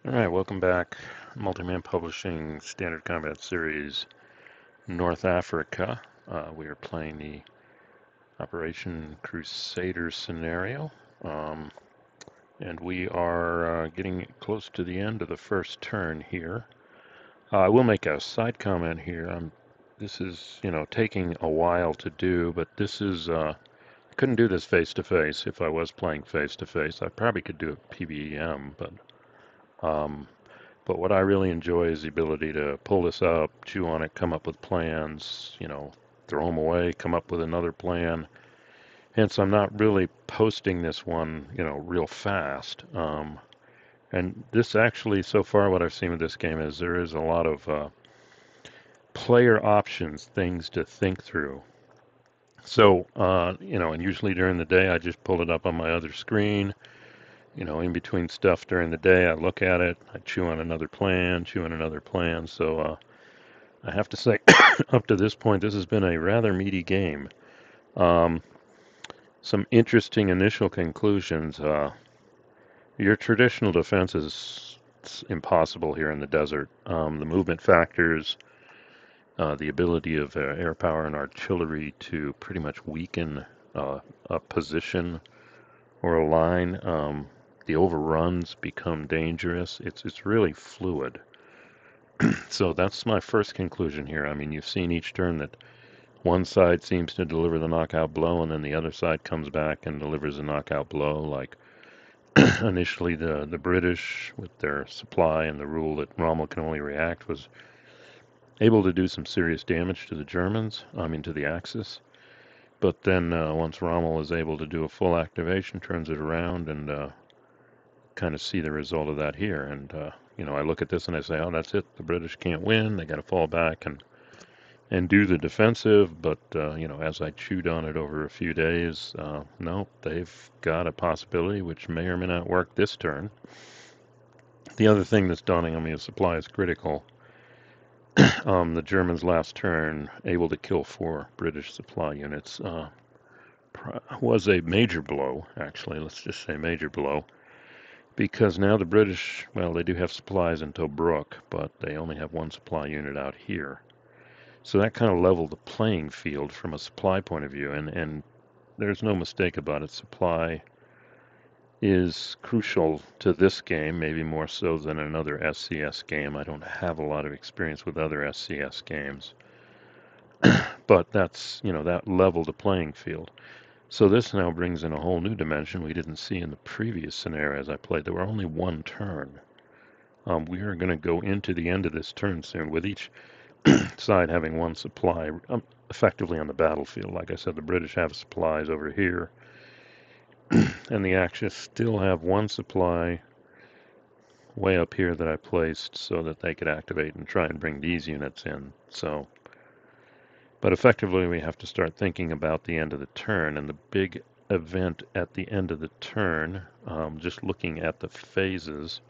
Alright, welcome back. Multiman Publishing Standard Combat Series North Africa. We are playing the Operation Crusader scenario. And we are getting close to the end of the first turn here. I will make a side comment here. This is, taking a while to do, but this is, I couldn't do this face to face if I was playing face to face. I probably could do a PBM, um, but what I really enjoy is the ability to pull this up, chew on it, come up with plans, throw them away, come up with another plan. Hence, I'm not really posting this one, real fast. And this actually, so far, what I've seen with this game is there is a lot of player options, things to think through. So, and usually during the day, I just pull it up on my other screen. In between stuff during the day, I look at it, I chew on another plan, chew on another plan. So, I have to say, up to this point, this has been a rather meaty game. Um, some interesting initial conclusions. Your traditional defense is impossible here in the desert. The movement factors, the ability of air power and artillery to pretty much weaken a position or a line. The overruns become dangerous. It's really fluid. So that's my first conclusion here. I mean, you've seen each turn that one side seems to deliver the knockout blow, and then the other side comes back and delivers a knockout blow. Like initially, the British, with their supply and the rule that Rommel can only react, was able to do some serious damage to the Germans, to the Axis. But then once Rommel is able to do a full activation, turns it around and kind of see the result of that here. And, I look at this and I say, oh, that's it. The British can't win. They got to fall back and do the defensive. But, as I chewed on it over a few days, no, they've got a possibility which may or may not work this turn. The other thing that's dawning on me is supply is critical. The Germans last turn, able to kill 4 British supply units, was a major blow, actually. Let's just say major blow. Because now the British, well, they do have supplies in Tobruk, but they only have 1 supply unit out here. So that kind of leveled the playing field from a supply point of view, and there's no mistake about it. Supply is crucial to this game, maybe more so than another SCS game. I don't have a lot of experience with other SCS games. But that's, that leveled the playing field. So this now brings in a whole new dimension we didn't see in the previous scenarios I played. There were only 1 turn. We are going to go into the end of this turn soon with each side having 1 supply effectively on the battlefield. Like I said, the British have supplies over here, and the Axis still have 1 supply way up here that I placed so that they could activate and try and bring these units in. But effectively we have to start thinking about the end of the turn, and the big event at the end of the turn, just looking at the phases,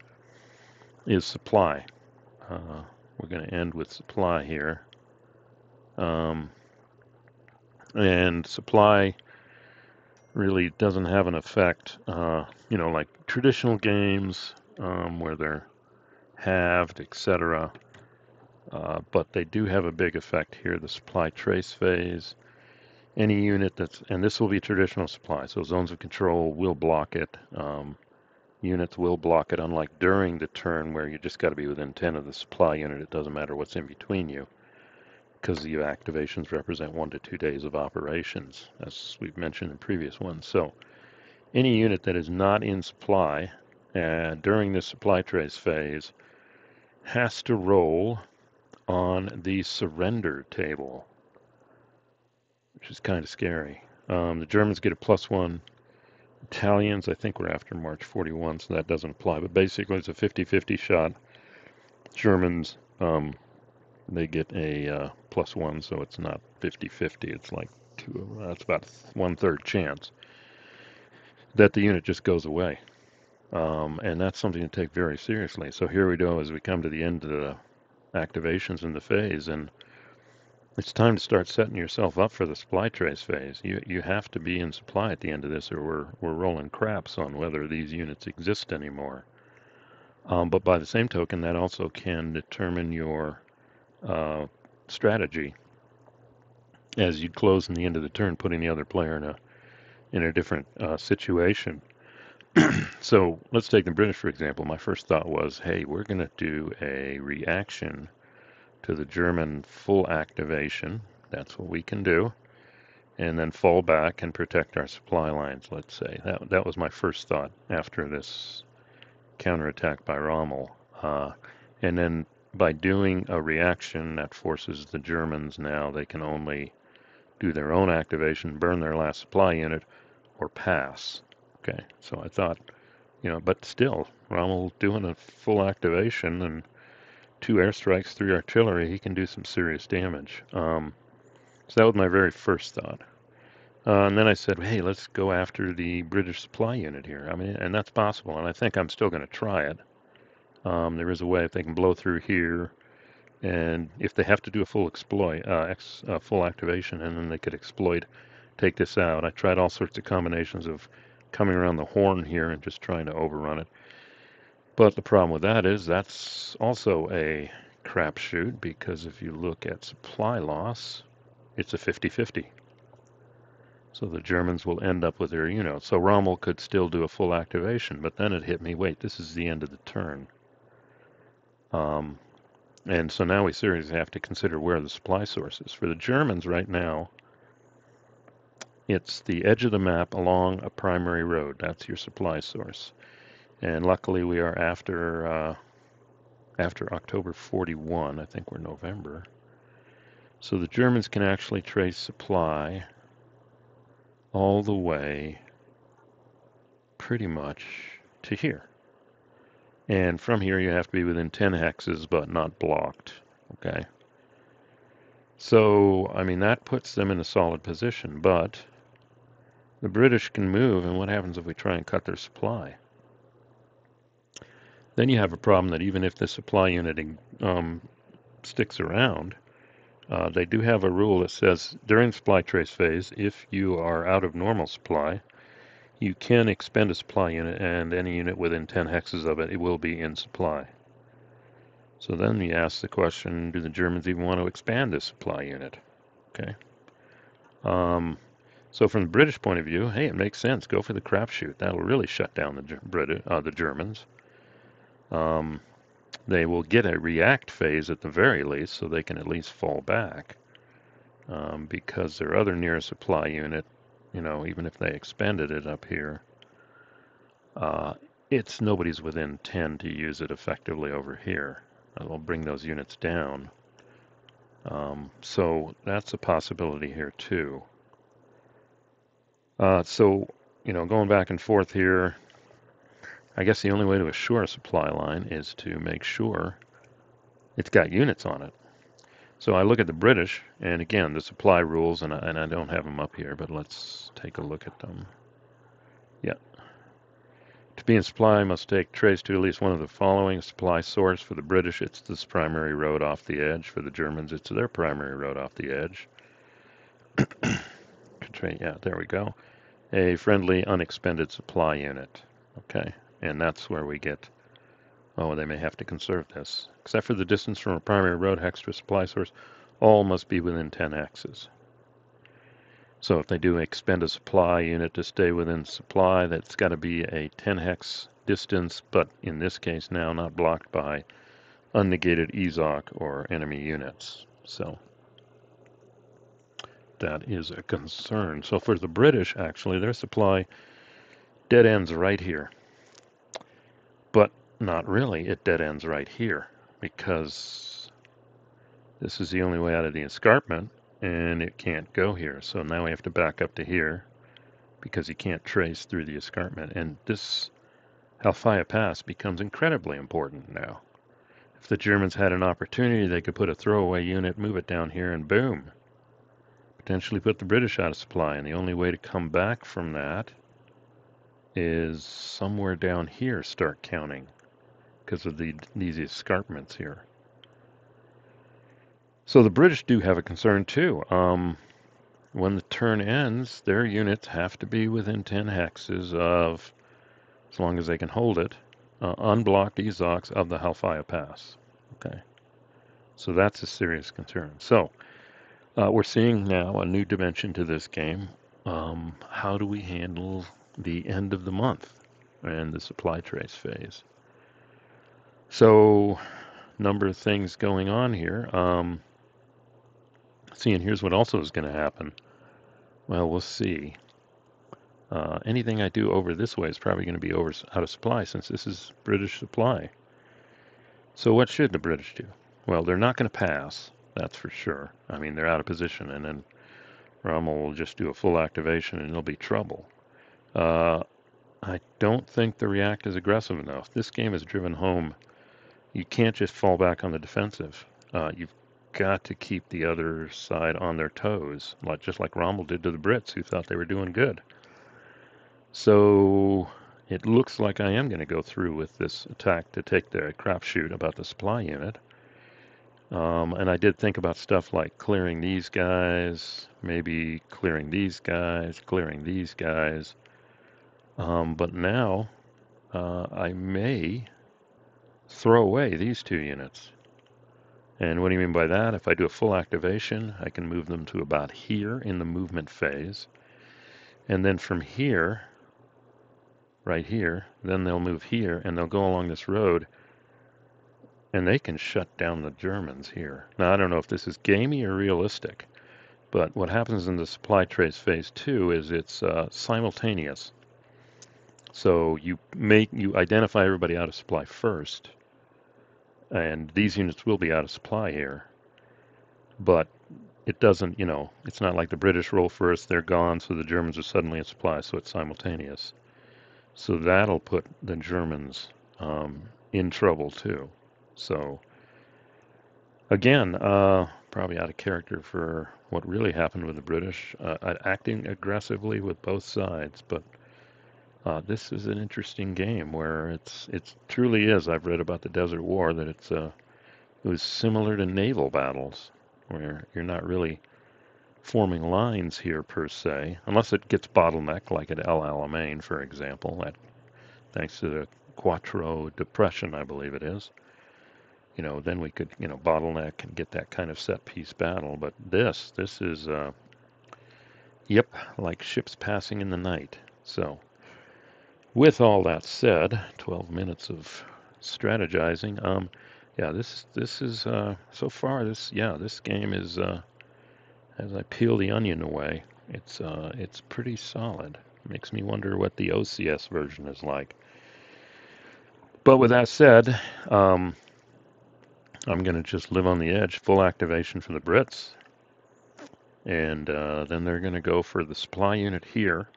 is supply. We're going to end with supply here. And supply really doesn't have an effect, like traditional games where they're halved, etc. But they do have a big effect here, the supply trace phase. Any unit and this will be traditional supply, so zones of control will block it. Units will block it, unlike during the turn where you just got to be within 10 of the supply unit. It doesn't matter what's in between you, because the activations represent 1 to 2 days of operations, as we've mentioned in previous ones. So any unit that is not in supply during the supply trace phase has to roll on the surrender table, which is kind of scary. The Germans get a +1. Italians, I think we're after March 41, so that doesn't apply. But basically, it's a 50-50 shot. Germans, they get a +1, so it's not 50-50. It's like that's about 1/3 chance that the unit just goes away. And that's something to take very seriously. So here we go as we come to the end of the activations in the phase, and it's time to start setting yourself up for the supply trace phase. You have to be in supply at the end of this, or we're rolling craps on whether these units exist anymore. But by the same token, that also can determine your strategy as you close in the end of the turn, putting the other player in a different situation. So let's take the British, for example. My first thought was, hey, we're going to do a reaction to the German full activation. That's what we can do. And then fall back and protect our supply lines, let's say. That was my first thought after this counterattack by Rommel. And then by doing a reaction that forces the Germans now, they can only do their own activation, burn their last supply unit, or pass. Okay, so I thought, but still, Rommel doing a full activation and 2 airstrikes, 3 artillery, he can do some serious damage. So that was my very first thought. And then I said, hey, let's go after the British supply unit here. I mean, and that's possible, and I think I'm still going to try it. There is a way if they can blow through here, and if they have to do a full exploit, full activation, and then they could take this out. I tried all sorts of combinations of coming around the horn here and just trying to overrun it. But the problem with that is that's also a crapshoot, because if you look at supply loss, it's a 50-50. So the Germans will end up with their unit. So Rommel could still do a full activation, but then it hit me, wait, this is the end of the turn. And so now we seriously have to consider where the supply source is. For the Germans right now, it's the edge of the map along a primary road. That's your supply source. And luckily we are after October 41. I think we're November. So the Germans can actually trace supply all the way pretty much to here. And from here you have to be within 10 hexes but not blocked. Okay. So, I mean, that puts them in a solid position, but the British can move, and what happens if we try and cut their supply? Then you have a problem that even if the supply unit sticks around, they do have a rule that says during the supply trace phase, if you are out of normal supply, you can expend a supply unit, and any unit within 10 hexes of it, it will be in supply. So then you ask the question, do the Germans even want to expand this supply unit? Okay. So from the British point of view, hey, it makes sense. Go for the crapshoot. That'll really shut down the Germans. They will get a react phase at the very least, so they can at least fall back. Because their other nearest supply unit, even if they expanded it up here, nobody's within 10 to use it effectively over here. It'll bring those units down. So that's a possibility here too. So, going back and forth here, I guess the only way to assure a supply line is to make sure it's got units on it. So I look at the British, and again, the supply rules, and I don't have them up here, but let's take a look at them. Yeah. To be in supply, must take trace to at least one of the following supply source. For the British, it's this primary road off the edge. For the Germans, it's their primary road off the edge. Yeah, there we go. A friendly unexpended supply unit. Okay, and that's where we get, they may have to conserve this. Except for the distance from a primary road hex to a supply source, all must be within 10 hexes. So if they do expend a supply unit to stay within supply, that's got to be a 10 hex distance, but in this case now not blocked by unnegated EZOC or enemy units. So that is a concern. So for the British, actually, their supply dead ends right here. But not really, it dead ends right here, because this is the only way out of the escarpment, and it can't go here. So now we have to back up to here, because you can't trace through the escarpment. And this Halfaya Pass becomes incredibly important now. If the Germans had an opportunity, they could put a throwaway unit, move it down here, and boom, potentially put the British out of supply. And the only way to come back from that is somewhere down here start counting, because of these escarpments here. So the British do have a concern too. When the turn ends, their units have to be within 10 hexes of, as long as they can hold it, unblocked EZOCs of the Halfaya Pass. Okay, so that's a serious concern. So we're seeing now a new dimension to this game. How do we handle the end of the month and the supply trace phase? So, number of things going on here. Seeing here's what also is going to happen. Well, we'll see. Anything I do over this way is probably going to be out of supply since this is British supply. So what should the British do? Well, they're not going to pass, that's for sure. I mean, they're out of position, and then Rommel will just do a full activation and there'll be trouble. I don't think the React is aggressive enough. This game is driven home. You can't just fall back on the defensive. You've got to keep the other side on their toes, just like Rommel did to the Brits, who thought they were doing good. So it looks like I am going to go through with this attack to take the crapshoot about the supply unit. And I did think about stuff like clearing these guys, maybe clearing these guys, clearing these guys. But now I may throw away these 2 units. And what do you mean by that? If I do a full activation, I can move them to about here in the movement phase. And then from here, right here, then they'll move here and they'll go along this road and they can shut down the Germans here. Now, I don't know if this is gamey or realistic, but what happens in the supply trace phase 2 is it's simultaneous. So you identify everybody out of supply first, and these units will be out of supply here. But it doesn't, it's not like the British roll first, they're gone, so the Germans are suddenly in supply, so it's simultaneous. So that'll put the Germans in trouble too. So again, probably out of character for what really happened with the British, acting aggressively with both sides, but this is an interesting game where it truly is. I've read about the Desert War that it was similar to naval battles, where you're not really forming lines here per se, unless it gets bottlenecked, like at El Alamein, for example. Thanks to the Quattro Depression, I believe it is. Then we could, bottleneck and get that kind of set-piece battle. But this is, yep, like ships passing in the night. So, with all that said, 12 minutes of strategizing. Yeah, this is so far this game is as I peel the onion away, it's pretty solid. Makes me wonder what the OCS version is like. But with that said, I'm going to just live on the edge. Full activation for the Brits. And then they're going to go for the supply unit here.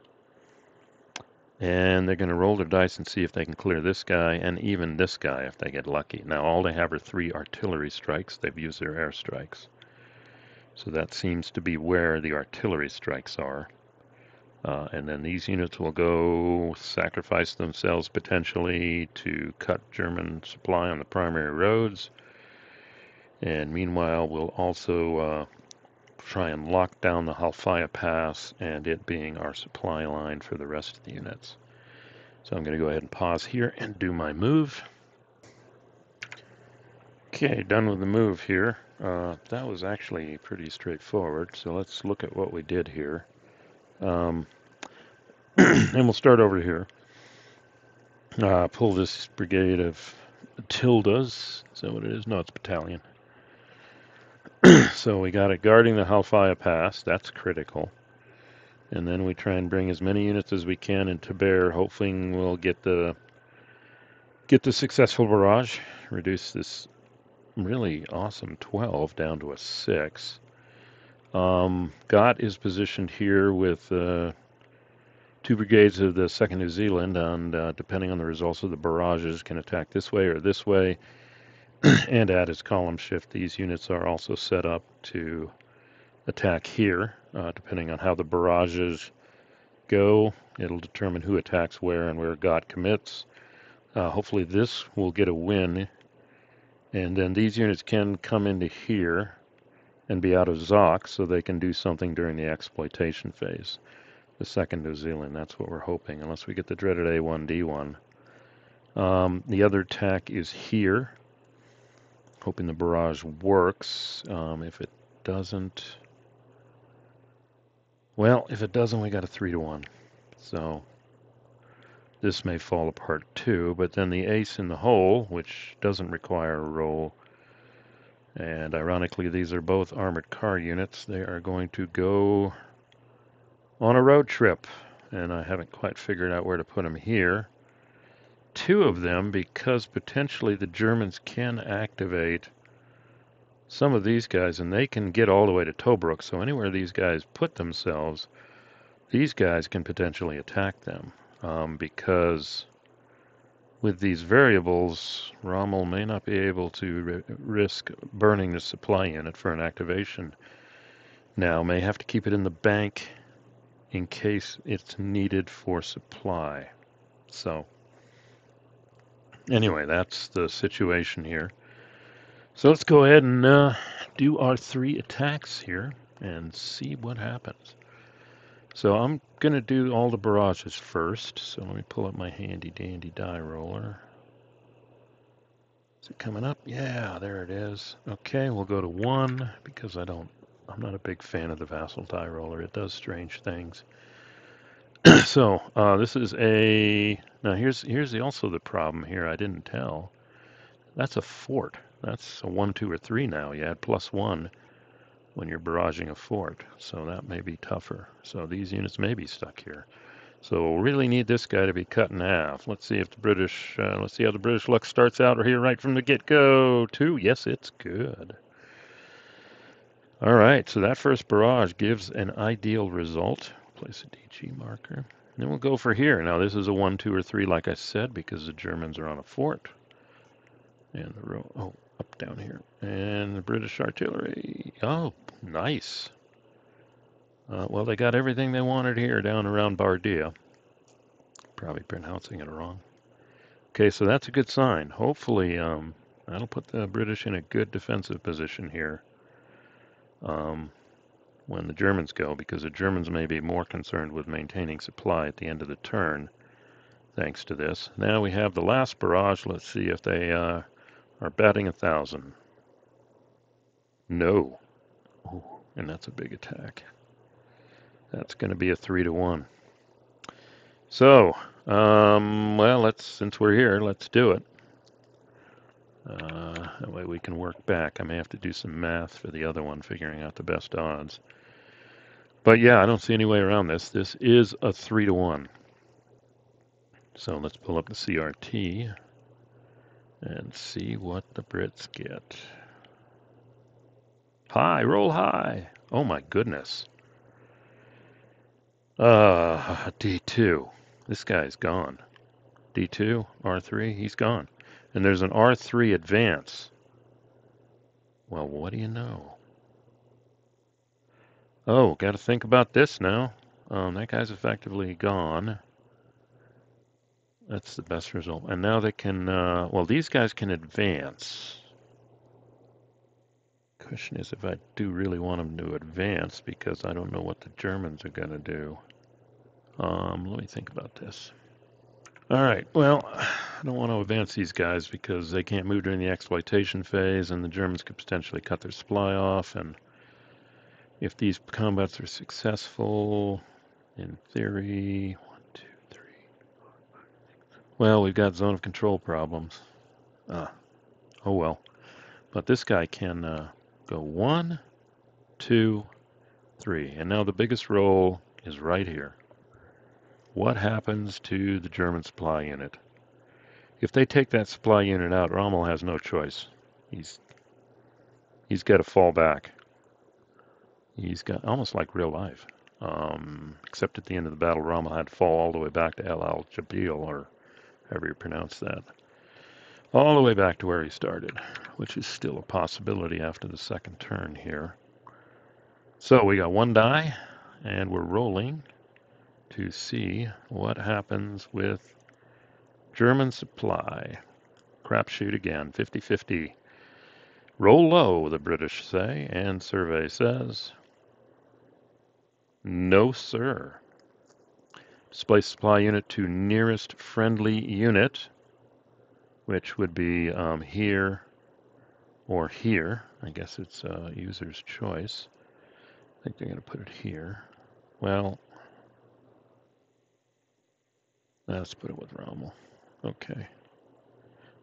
And they're going to roll their dice and see if they can clear this guy and even this guy if they get lucky. Now, all they have are 3 artillery strikes. They've used their airstrikes. So that seems to be where the artillery strikes are. And then these units will go sacrifice themselves potentially to cut German supply on the primary roads. And meanwhile, we'll also try and lock down the Halfaya Pass and it being our supply line for the rest of the units. So I'm going to go ahead and pause here and do my move. Okay, done with the move here. That was actually pretty straightforward. So let's look at what we did here. And we'll start over here. Pull this brigade of Tildas. Is that what it is? No, it's battalion. So we got it guarding the Halfaya Pass. That's critical. And then we try and bring as many units as we can into bear, hoping we'll get the successful barrage, reduce this really awesome 12 down to a 6. Gott is positioned here with 2 brigades of the 2nd New Zealand, and depending on the results of the barrages, can attack this way or this way. And add his column shift. These units are also set up to attack here, depending on how the barrages go. It'll determine who attacks where and where Gott commits. Hopefully this will get a win, and then these units can come into here and be out of Zoc so they can do something during the exploitation phase. The 2nd New Zealand, that's what we're hoping, unless we get the dreaded A1D1. The other attack is here, hoping the barrage works. If it doesn't, well, if it doesn't, we got a 3-1. So this may fall apart too, but then the ace in the hole, which doesn't require a roll, and ironically these are both armored car units, they are going to go on a road trip, and I haven't quite figured out where to put them here. 2 of them, because potentially the Germans can activate some of these guys, and they can get all the way to Tobruk, so anywhere these guys put themselves, these guys can potentially attack them, because with these variables, Rommel may not be able to risk burning the supply unit for an activation. Now, may have to keep it in the bank in case it's needed for supply. So, anyway, that's the situation here. So let's go ahead and do our 3 attacks here and see what happens. So I'm going to do all the barrages first. So let me pull up my handy dandy die roller. Is it coming up? Yeah, there it is. Okay, we'll go to 1 because I'm not a big fan of the vassal die roller. It does strange things. So this is now here's also the problem here. I didn't tell. That's a fort. That's a 1, 2, or 3 now. You add +1 when you're barraging a fort, so that may be tougher. So these units may be stuck here. So we'll really need this guy to be cut in half. Let's see if the British, let's see how the British luck starts out here right from the get-go. 2, yes, it's good. All right, so that first barrage gives an ideal result. Place a DG marker. Then we'll go for here. Now this is a 1, 2, or 3, like I said, because the Germans are on a fort. And the row, up down here. And the British artillery. Oh, nice. Well, they got everything they wanted here down around Bardia. Probably pronouncing it wrong. Okay, so that's a good sign. Hopefully, that'll put the British in a good defensive position here when the Germans go, because the Germans may be more concerned with maintaining supply at the end of the turn, thanks to this. Now we have the last barrage. Let's see if they are batting 1,000. No. Ooh, and that's a big attack. That's going to be a 3-1. So, well, since we're here, let's do it. That way we can work back. I may have to do some math for the other one, figuring out the best odds. But yeah, I don't see any way around this. This is a 3-1. So let's pull up the CRT and see what the Brits get. High, roll high. Oh my goodness. D2. This guy's gone. D2, R3, he's gone. And there's an R3 advance. Well, what do you know? Oh, got to think about this now. That guy's effectively gone. That's the best result. And now they can, well, these guys can advance. Question is if I do really want them to advance, because I don't know what the Germans are going to do. Let me think about this. All right, well, I don't want to advance these guys because they can't move during the exploitation phase, and the Germans could potentially cut their supply off. And if these combats are successful, in theory, 1, 2, 3. Well, we've got zone of control problems. Oh well. But this guy can go 1, 2, 3. And now the biggest roll is right here. What happens to the German supply unit? If they take that supply unit out, Rommel has no choice. He's got to fall back. He's got almost like real life. Except at the end of the battle, Rommel had to fall all the way back to El Al-Jabil, or however you pronounce that. All the way back to where he started, which is still a possibility after the second turn here. So we got 1 die, and we're rolling to see what happens with German supply. Crapshoot again, 50-50. Roll low, the British say, and survey says, no, sir. Display supply unit to nearest friendly unit. which would be here or here. I guess it's user's choice. I think they're going to put it here. Well, let's put it with Rommel. Okay.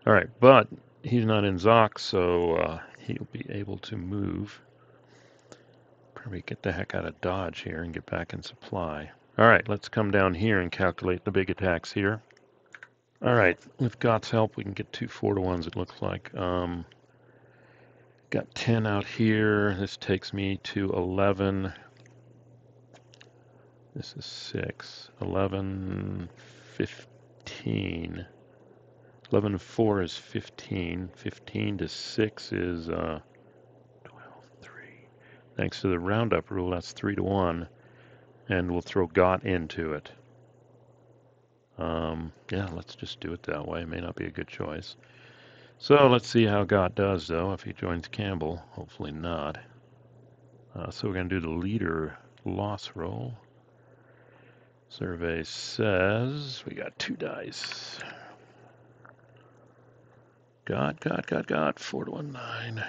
All right, but he's not in Zoc, so he'll be able to move. Probably get the heck out of Dodge here and get back in supply. All right, let's come down here and calculate the big attacks here. All right, with Gott's help, we can get 2 4-to-1s, it looks like. Got 10 out here. This takes me to 11. This is 6. 11, 15. 11 to 4 is 15. 15 to 6 is 12, 3. Thanks to the roundup rule, that's 3 to 1. And we'll throw Gott into it. Yeah, let's just do it that way. It may not be a good choice. So let's see how Gott does, though, if he joins Campbell. Hopefully not. So we're going to do the leader loss roll. Survey says we got 2 dice. Gott, 4 to 1, 9.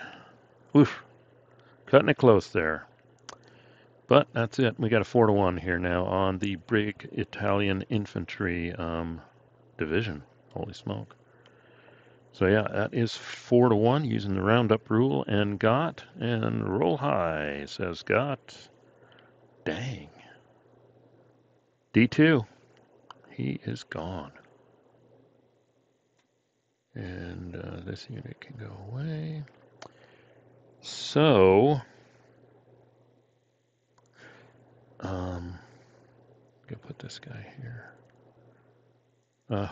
Oof, cutting it close there. But that's it. We got a 4 to 1 here now on the big Italian infantry division. Holy smoke. So yeah, that is 4 to 1 using the roundup rule and Gott. And roll high, says Gott. Dang. D2. He is gone. And this unit can go away. So, go put this guy here.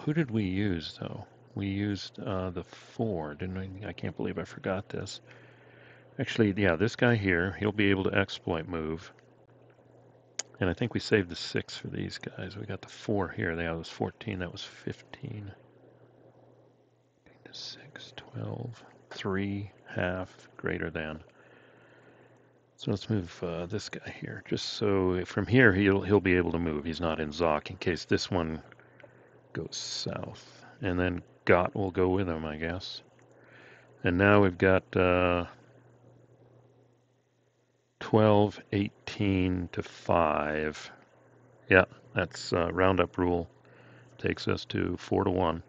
Who did we use, though? We used the 4, didn't we? I can't believe I forgot this. Actually, yeah, this guy here, he'll be able to exploit move. And I think we saved the 6 for these guys. We got the 4 here. That was 14. That was 15. 6, 12, 3, half, greater than. So let's move this guy here, just so from here he'll be able to move. He's not in Zoc in case this one goes south. And then Gott will go with him, I guess. And now we've got 12, 18 to 5. Yeah, that's roundup rule. Takes us to 4 to 1.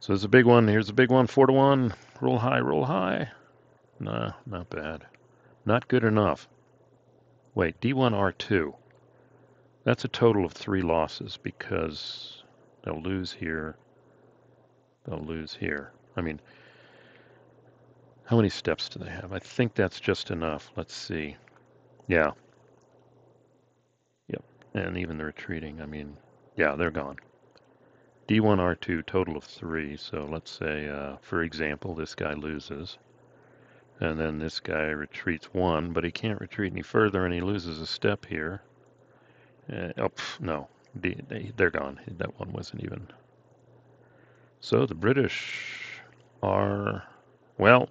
So there's a big one. Here's a big one, 4 to 1. Roll high, roll high. Nah, not bad. Not good enough. Wait, D1, R2. That's a total of 3 losses because they'll lose here. They'll lose here. I mean, how many steps do they have? I think that's just enough. Let's see. Yeah. Yep. And even the retreating, I mean, yeah, they're gone. D1, R2, total of 3. So let's say, for example, this guy loses. And then this guy retreats 1, but he can't retreat any further and he loses a step here. No, they're gone. That one wasn't even. So the British are, well,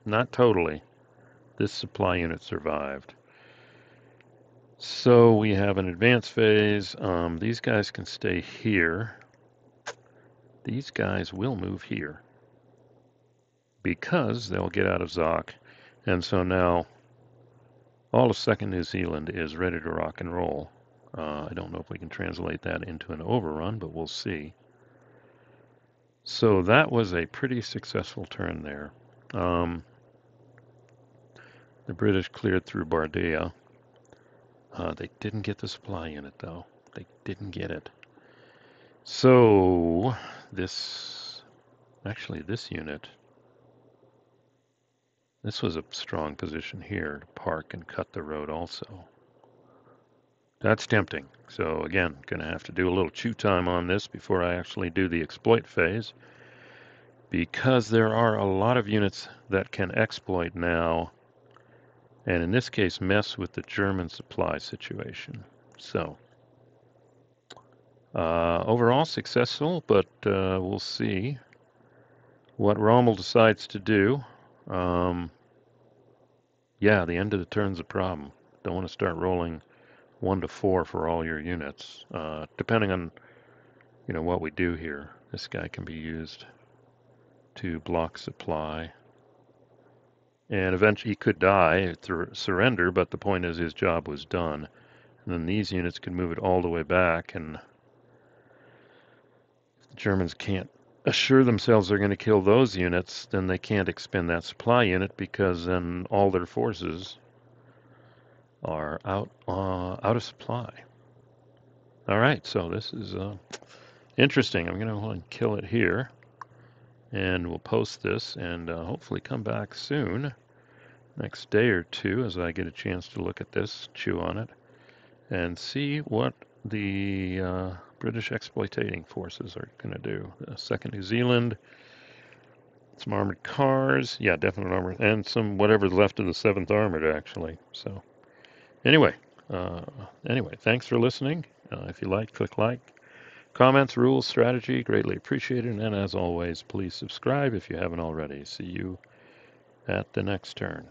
not totally. This supply unit survived. So we have an advance phase. These guys can stay here. These guys will move here because they'll get out of Zoc. And so now all of 2nd New Zealand is ready to rock and roll. I don't know if we can translate that into an overrun, but we'll see. So that was a pretty successful turn there. The British cleared through Bardia. They didn't get the supply unit, though. They didn't get it. So this unit, this was a strong position here to park and cut the road also. That's tempting. So again, going to have to do a little chew time on this before I actually do the exploit phase, because there are a lot of units that can exploit now, and in this case mess with the German supply situation. So overall successful, but we'll see what Rommel decides to do. Yeah, the end of the turn's a problem. Don't want to start rolling 1 to 4 for all your units. Depending on what we do here, this guy can be used to block supply. And eventually he could die through surrender, but the point is his job was done. And then these units could move it all the way back, and if the Germans can't assure themselves they're going to kill those units, then they can't expend that supply unit, because then all their forces are out of supply. All right, so this is interesting. I'm going to want to kill it here, and we'll post this, and hopefully come back soon, next day or two, as I get a chance to look at this, chew on it, and see what the British exploitating forces are going to do. Second New Zealand, some armored cars, yeah, definite armor, and some whatever's left of the 7th Armored, actually. So anyway, thanks for listening. If you like, click like. Comments, rules, strategy, greatly appreciated. And as always, please subscribe if you haven't already. See you at the next turn.